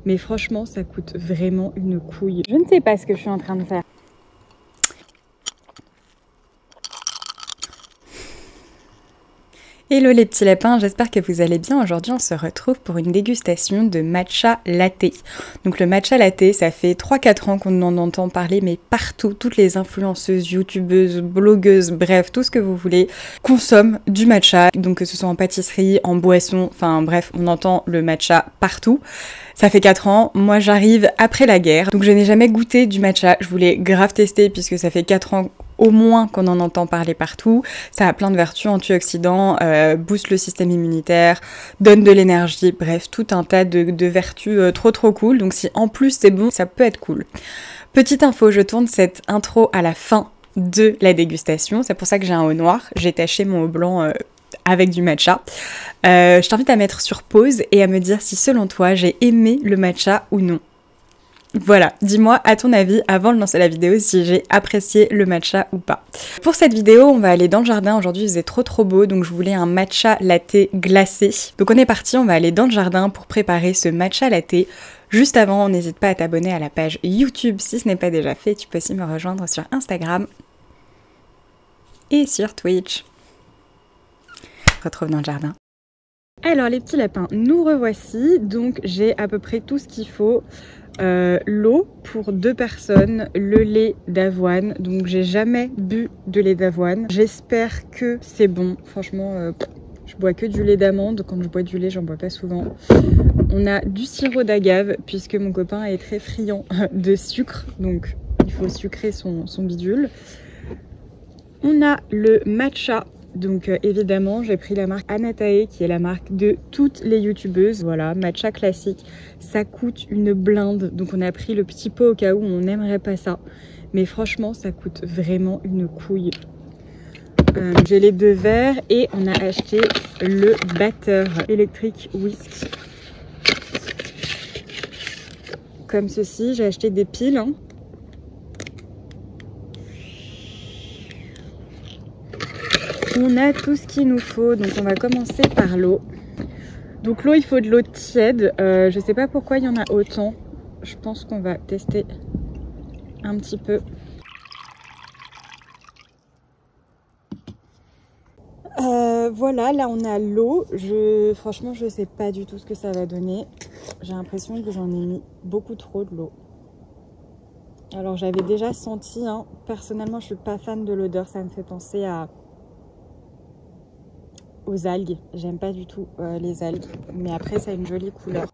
Mais franchement, ça coûte vraiment une couille. Je ne sais pas ce que je suis en train de faire. Hello les petits lapins, j'espère que vous allez bien. Aujourd'hui on se retrouve pour une dégustation de matcha latte. Donc le matcha latte, ça fait 3-4 ans qu'on en entend parler, mais partout, toutes les influenceuses, youtubeuses, blogueuses, bref, tout ce que vous voulez, consomment du matcha. Donc que ce soit en pâtisserie, en boisson, enfin bref, on entend le matcha partout. Ça fait 4 ans, moi j'arrive après la guerre, donc je n'ai jamais goûté du matcha. Je voulais grave tester puisque ça fait 4 ans au moins qu'on en entend parler partout. Ça a plein de vertus, antioxydants, booste le système immunitaire, donne de l'énergie, bref, tout un tas de vertus trop cool. Donc si en plus c'est bon, ça peut être cool. Petite info, je tourne cette intro à la fin de la dégustation. C'est pour ça que j'ai un haut noir. J'ai taché mon haut blanc avec du matcha. Je t'invite à mettre sur pause et à me dire si selon toi j'ai aimé le matcha ou non. Voilà, dis-moi à ton avis avant de lancer la vidéo si j'ai apprécié le matcha ou pas. Pour cette vidéo, on va aller dans le jardin. Aujourd'hui, il faisait trop beau, donc je voulais un matcha latte glacé. Donc on est parti, on va aller dans le jardin pour préparer ce matcha latte. Juste avant, n'hésite pas à t'abonner à la page YouTube si ce n'est pas déjà fait. Tu peux aussi me rejoindre sur Instagram et sur Twitch. On se retrouve dans le jardin. Alors les petits lapins, nous revoici. Donc j'ai à peu près tout ce qu'il faut. L'eau pour 2 personnes, le lait d'avoine, donc j'ai jamais bu de lait d'avoine. J'espère que c'est bon, franchement je bois que du lait d'amande, quand je bois du lait j'en bois pas souvent. On a du sirop d'agave puisque mon copain est très friand de sucre, donc il faut sucrer son bidule. On a le matcha. Donc évidemment j'ai pris la marque Anatae qui est la marque de toutes les youtubeuses. Voilà, matcha classique, ça coûte une blinde, donc on a pris le petit pot au cas où on n'aimerait pas ça, mais franchement ça coûte vraiment une couille. J'ai les 2 verres et on a acheté le batteur électrique whisky comme ceci. J'ai acheté des piles hein. On a tout ce qu'il nous faut, donc on va commencer par l'eau. Donc l'eau, il faut de l'eau tiède. Je sais pas pourquoi il y en a autant. Je pense qu'on va tester un petit peu. Voilà, là on a l'eau. Franchement, je sais pas du tout ce que ça va donner. J'ai l'impression que j'en ai mis beaucoup trop de l'eau. Alors j'avais déjà senti, hein. Personnellement, je suis pas fan de l'odeur. Ça me fait penser aux algues. J'aime pas du tout les algues, mais après ça a une jolie couleur.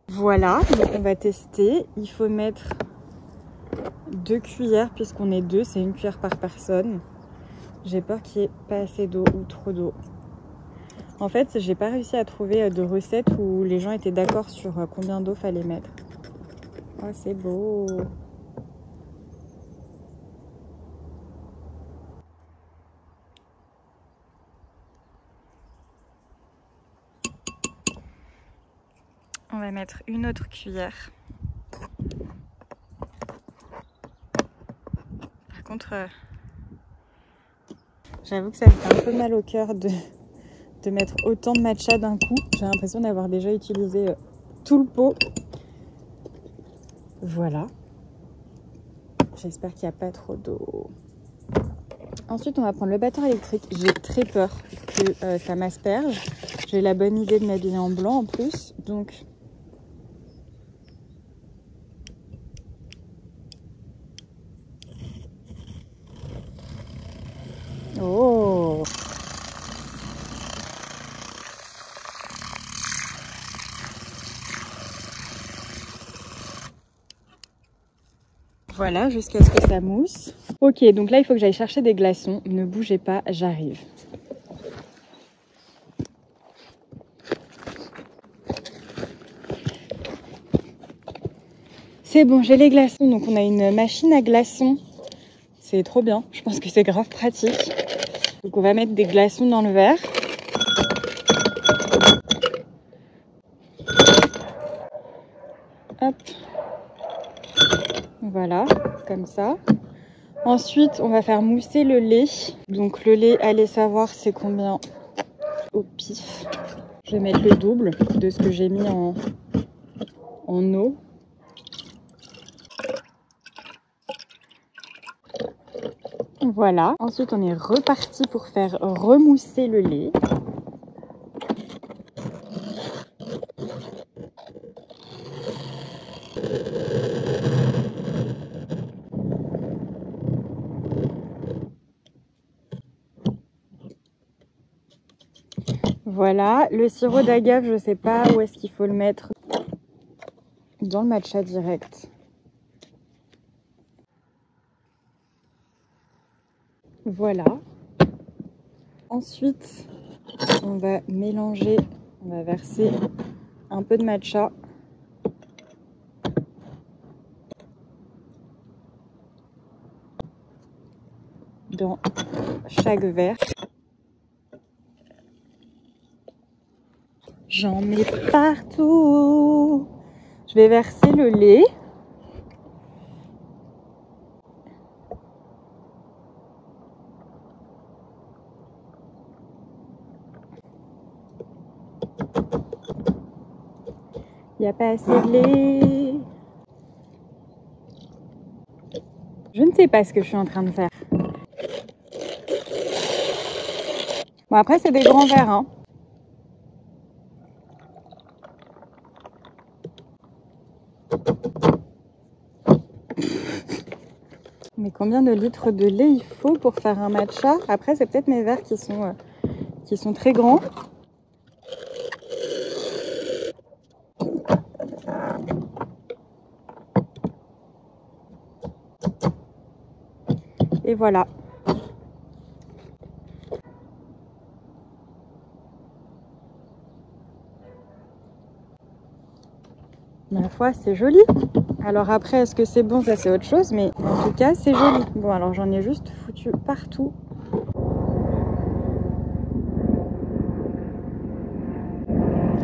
Voilà, donc on va tester. Il faut mettre 2 cuillères puisqu'on est 2, c'est 1 cuillère par personne. J'ai peur qu'il n'y ait pas assez d'eau ou trop d'eau. En fait, j'ai pas réussi à trouver de recette où les gens étaient d'accord sur combien d'eau fallait mettre. Oh, c'est beau! On va mettre une autre cuillère. Par contre, j'avoue que ça me fait un peu mal au cœur de mettre autant de matcha d'un coup. J'ai l'impression d'avoir déjà utilisé tout le pot. Voilà. J'espère qu'il n'y a pas trop d'eau. Ensuite, on va prendre le batteur électrique. J'ai très peur que ça m'asperge. J'ai la bonne idée de m'habiller en blanc en plus. Donc, oh! Voilà, jusqu'à ce que ça mousse. Ok, donc là, il faut que j'aille chercher des glaçons. Ne bougez pas, j'arrive. C'est bon, j'ai les glaçons. Donc, on a une machine à glaçons. C'est trop bien. Je pense que c'est grave pratique. Donc, on va mettre des glaçons dans le verre. Hop. Voilà, comme ça. Ensuite, on va faire mousser le lait. Donc le lait, allez savoir c'est combien. au pif. Je vais mettre le double de ce que j'ai mis en eau. Voilà. Ensuite, on est reparti pour faire remousser le lait. Voilà, le sirop d'agave, je sais pas où est-ce qu'il faut le mettre. Dans le matcha direct. Voilà. Ensuite, on va mélanger, on va verser un peu de matcha. Dans chaque verre. J'en mets partout. Je vais verser le lait. Il n'y a pas assez de lait. Je ne sais pas ce que je suis en train de faire. Bon, après, c'est des grands verres, hein. Mais combien de litres de lait il faut pour faire un matcha? Après, c'est peut-être mes verres qui sont très grands. Et voilà. Ma foi, c'est joli. Alors après, est-ce que c'est bon? Ça, c'est autre chose. Mais en tout cas, c'est joli. Bon, alors j'en ai juste foutu partout.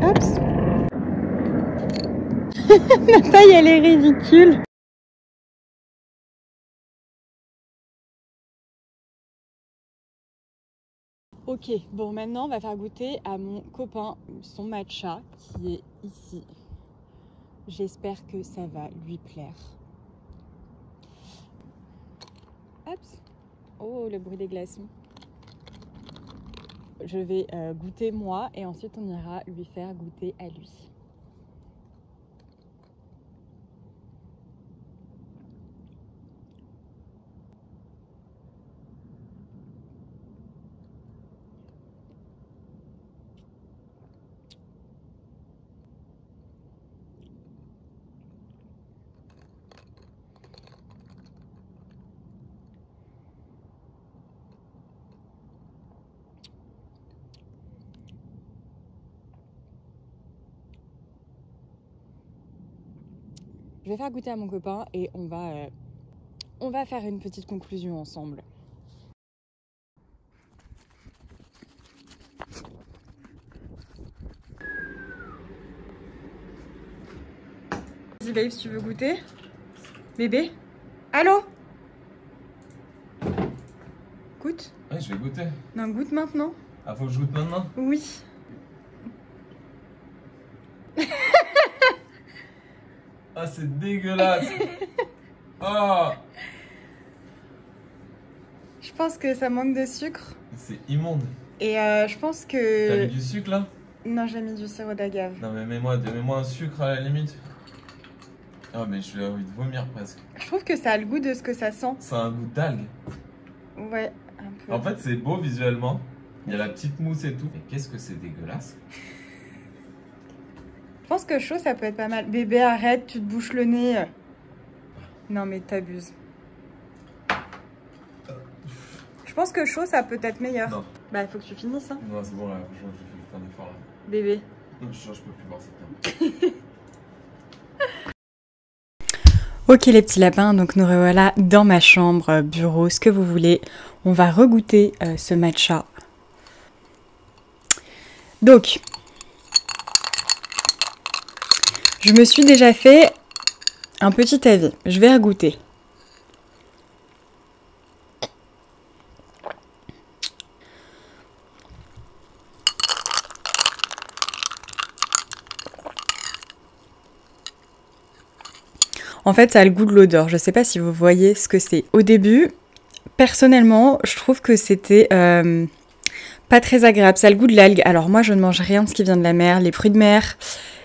Oups. Ma taille, elle est ridicule. Ok, bon, maintenant, on va faire goûter à mon copain son matcha qui est ici. J'espère que ça va lui plaire. Oups. Oh, le bruit des glaçons. Je vais goûter moi et ensuite on ira lui faire goûter à lui. Je vais faire goûter à mon copain et on va faire une petite conclusion ensemble. Vas-y babe, si tu veux goûter. Bébé? Allô? Goûte? Ouais, je vais goûter. Non, goûte maintenant. Ah, faut que je goûte maintenant? Oui. Ah, c'est dégueulasse. Oh, Je pense que ça manque de sucre. c'est immonde. Et je pense que... T'as mis du sucre là? Non, j'ai mis du sirop d'agave. Non, mais mets-moi un sucre à la limite. Ah, mais je vais envie de vomir presque. Je trouve que ça a le goût de ce que ça sent. Ça a un goût d'algue. Ouais, un peu. En fait, c'est beau visuellement. Il y a la petite mousse et tout. Mais qu'est-ce que c'est dégueulasse. Je pense que chaud, ça peut être pas mal. Bébé, arrête, tu te bouches le nez. Non, mais t'abuses. Je pense que chaud, ça peut être meilleur. Non. Bah, il faut que tu finisses, hein. Non, c'est bon là, franchement, je vais faire un effort là. Bébé. Non, je peux plus boire cette table. Ok les petits lapins, donc nous revoilà dans ma chambre, bureau, ce que vous voulez. On va regoûter ce matcha. Donc, je me suis déjà fait un petit avis. Je vais regoûter. En fait, ça a le goût de l'odeur. Je sais pas si vous voyez ce que c'est. Au début, personnellement, je trouve que c'était pas très agréable. Ça a le goût de l'algue. Alors moi, je ne mange rien de ce qui vient de la mer. Les fruits de mer,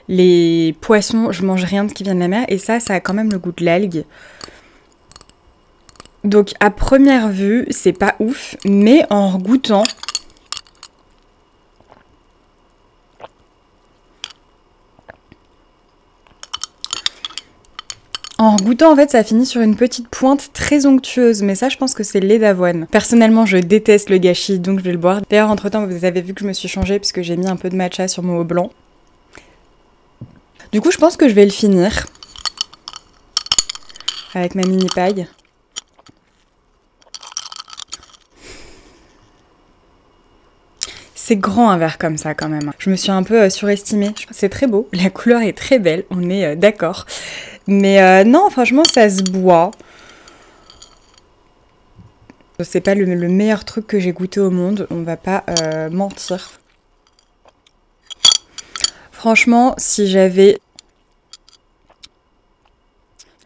les poissons, je mange rien de ce qui vient de la mer. Et ça a quand même le goût de l'algue. Donc à première vue, c'est pas ouf. Mais en goûtant... En goûtant, en fait, ça finit sur une petite pointe très onctueuse, mais ça, je pense que c'est le lait d'avoine. Personnellement, je déteste le gâchis, donc je vais le boire. D'ailleurs, entre-temps, vous avez vu que je me suis changée puisque j'ai mis un peu de matcha sur mon haut blanc. Du coup, je pense que je vais le finir avec ma mini paille. C'est grand un verre comme ça quand même. Je me suis un peu surestimée. Je pense que c'est très beau, la couleur est très belle, on est d'accord. Mais non, franchement, ça se boit. C'est pas le meilleur truc que j'ai goûté au monde, on va pas mentir. Franchement, si j'avais...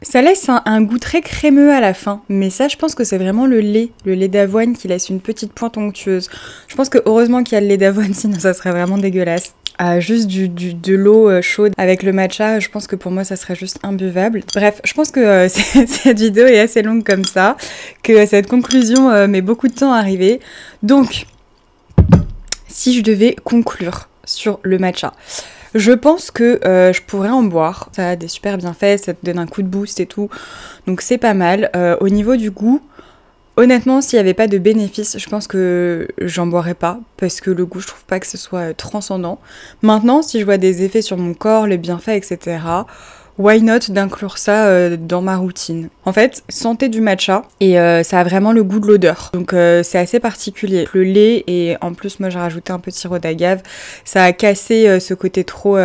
Ça laisse un goût très crémeux à la fin, mais ça, je pense que c'est vraiment le lait d'avoine qui laisse une petite pointe onctueuse. Je pense que heureusement qu'il y a le lait d'avoine, sinon ça serait vraiment dégueulasse. Juste de l'eau chaude avec le matcha, je pense que pour moi ça serait juste imbuvable. Bref, je pense que cette vidéo est assez longue comme ça, que cette conclusion met beaucoup de temps à arriver. Donc, si je devais conclure sur le matcha, je pense que je pourrais en boire. Ça a des super bienfaits, ça te donne un coup de boost et tout, donc c'est pas mal. Au niveau du goût, honnêtement, s'il n'y avait pas de bénéfices, je pense que j'en boirais pas, parce que le goût, je trouve pas que ce soit transcendant. Maintenant, si je vois des effets sur mon corps, les bienfaits, etc., why not d'inclure ça dans ma routine. En fait, santé du matcha, et ça a vraiment le goût de l'odeur. Donc c'est assez particulier. Le lait, et en plus, moi j'ai rajouté un peu de sirop d'agave, ça a cassé ce côté trop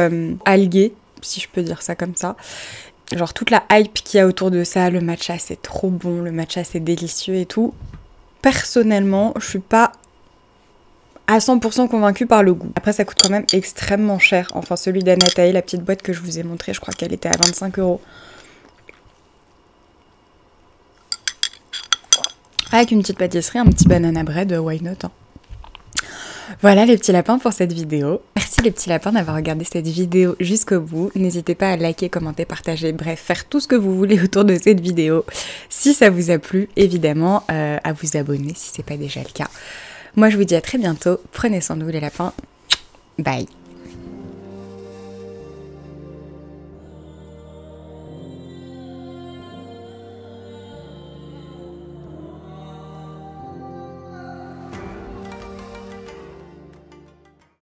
algué, si je peux dire ça comme ça. Genre toute la hype qu'il y a autour de ça, le matcha c'est trop bon, le matcha c'est délicieux et tout. Personnellement, je suis pas à 100% convaincue par le goût. Après ça coûte quand même extrêmement cher. Enfin celui d'Anatae, la petite boîte que je vous ai montrée, je crois qu'elle était à 25 €. Avec une petite pâtisserie, un petit banana bread, why not hein. Voilà les petits lapins pour cette vidéo. Merci les petits lapins d'avoir regardé cette vidéo jusqu'au bout. N'hésitez pas à liker, commenter, partager, bref, faire tout ce que vous voulez autour de cette vidéo. Si ça vous a plu, évidemment, à vous abonner si c'est pas déjà le cas. Moi je vous dis à très bientôt. Prenez soin de vous les lapins. Bye.